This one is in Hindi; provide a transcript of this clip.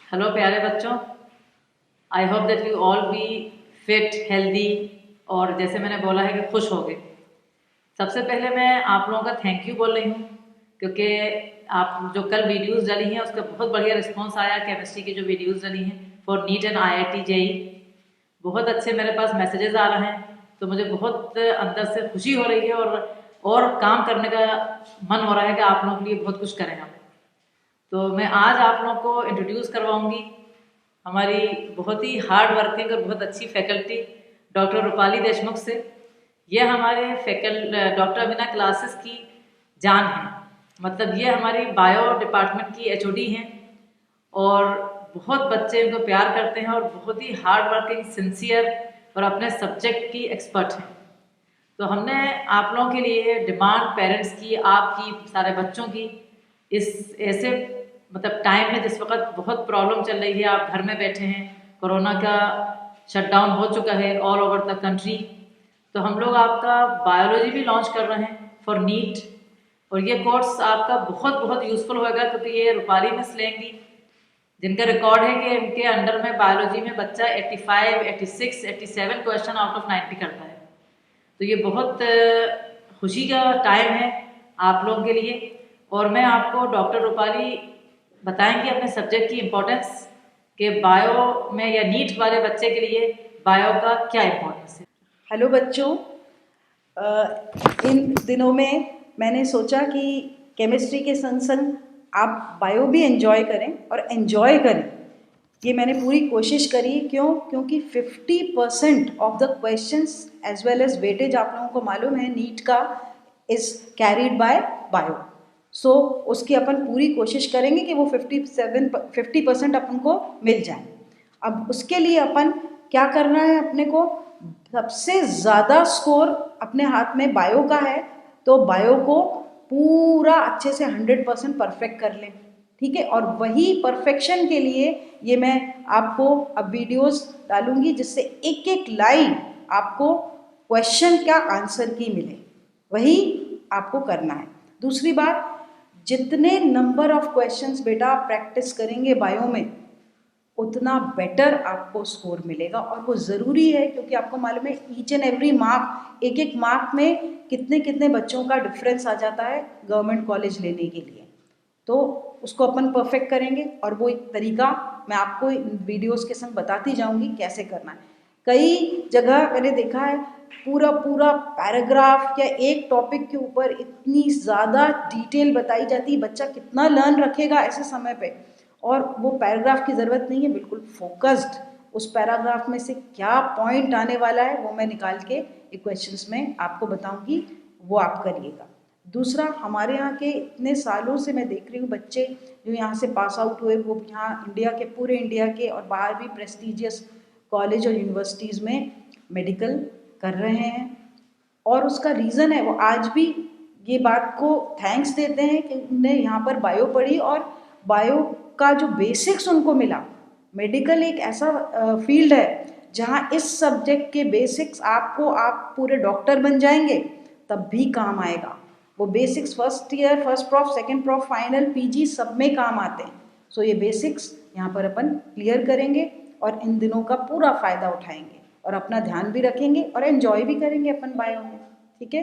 हेलो प्यारे बच्चों, I hope that you all B fit healthy और जैसे मैंने बोला है कि खुश हो गए। सबसे पहले मैं आप लोगों का थैंक यू बोल रही हूँ क्योंकि आप जो कल वीडियोस डाली हैं उसका बहुत बढ़िया रिस्पांस आया। केमिस्ट्री की जो वीडियोस डाली हैं for neat and IIT JEE, बहुत अच्छे मेरे पास मैसेजेस आ रहे हैं। तो मुझे बहुत अंदर से खुशी हो रही है और काम करने का मन हो रहा है कि आप लोगों के लिए बहुत कुछ करें हम। तो मैं आज आप लोगों को इंट्रोड्यूस करवाऊंगी हमारी बहुत ही हार्ड वर्किंग और बहुत अच्छी फैकल्टी डॉक्टर रूपाली देशमुख से। ये हमारे डॉक्टर अमीना क्लासेस की जान है। मतलब ये हमारी बायो डिपार्टमेंट की HOD हैं और बहुत बच्चे इनको प्यार करते हैं और बहुत ही हार्ड वर्किंग, सिंसियर और अपने सब्जेक्ट की एक्सपर्ट हैं। तो हमने आप लोगों के लिए डिमांड पेरेंट्स की, आपकी, सारे बच्चों की इस ऐसे मतलब टाइम में जिस वक्त बहुत प्रॉब्लम चल रही है, आप घर में बैठे हैं, कोरोना का शटडाउन हो चुका है ऑल ओवर द कंट्री, तो हम लोग आपका बायोलॉजी भी लॉन्च कर रहे हैं फॉर नीट। और ये कोर्स आपका बहुत बहुत यूज़फुल होगा क्योंकि ये रूपाली मिस लेंगी जिनका रिकॉर्ड है कि इनके अंडर में बायोलॉजी में बच्चा 85, 86, 87 क्वेश्चन आउट ऑफ 90 करता है। तो ये बहुत खुशी का टाइम है आप लोगों के लिए। और मैं आपको डॉक्टर रूपाली बताएंगे अपने सब्जेक्ट की इम्पोर्टेंस कि बायो में या नीट वाले बच्चे के लिए बायो का क्या इम्पोर्टेंस है। हेलो बच्चों, इन दिनों में मैंने सोचा कि केमिस्ट्री के संग संग आप बायो भी एंजॉय करें और एंजॉय करें। ये मैंने पूरी कोशिश करी। क्योंकि 50% of the questions as well as weightage आप लोगों को मालूम है नीट का is carried by bio. So उसकी अपन पूरी कोशिश करेंगे कि वो 50% अपन को मिल जाए। अब उसके लिए अपन क्या करना है, अपने को सबसे ज़्यादा स्कोर अपने हाथ में बायो का है तो बायो को पूरा अच्छे से 100% परफेक्ट कर लें। ठीक है, और वही परफेक्शन के लिए ये मैं आपको अब वीडियोस डालूंगी जिससे एक एक लाइन आपको क्वेश्चन क्या आंसर की मिले, वही आपको करना है। दूसरी बात, जितने नंबर ऑफ क्वेश्चंस बेटा आप प्रैक्टिस करेंगे बायो में उतना बेटर आपको स्कोर मिलेगा। और वो ज़रूरी है क्योंकि आपको मालूम है ईच एंड एवरी मार्क, एक एक मार्क में कितने कितने बच्चों का डिफरेंस आ जाता है गवर्नमेंट कॉलेज लेने के लिए। तो उसको अपन परफेक्ट करेंगे और वो एक तरीका मैं आपको वीडियोस के संग बताती जाऊंगी कैसे करना है। कई जगह मैंने देखा है पूरा पूरा पैराग्राफ या एक टॉपिक के ऊपर इतनी ज़्यादा डिटेल बताई जाती है, बच्चा कितना लर्न रखेगा ऐसे समय पे। और वो पैराग्राफ की ज़रूरत नहीं है, बिल्कुल फोकस्ड उस पैराग्राफ में से क्या पॉइंट आने वाला है वो मैं निकाल के क्वेश्चंस में आपको बताऊंगी, वो आप करिएगा। दूसरा, हमारे यहाँ के इतने सालों से मैं देख रही हूँ बच्चे जो यहाँ से पास आउट हुए वो यहाँ इंडिया के, पूरे इंडिया के और बाहर भी प्रेस्टीजियस कॉलेज और यूनिवर्सिटीज़ में मेडिकल कर रहे हैं। और उसका रीज़न है वो आज भी ये बात को थैंक्स देते हैं कि उन्हें यहाँ पर बायो पढ़ी और बायो का जो बेसिक्स उनको मिला। मेडिकल एक ऐसा फील्ड है जहाँ इस सब्जेक्ट के बेसिक्स आपको, आप पूरे डॉक्टर बन जाएंगे तब भी काम आएगा। वो basics first year, first prof, second prof, final, PG सब में काम आते हैं। सो ये बेसिक्स यहाँ पर अपन क्लियर करेंगे और इन दिनों का पूरा फ़ायदा उठाएंगे और अपना ध्यान भी रखेंगे और एंजॉय भी करेंगे अपन बायो में। ठीक है,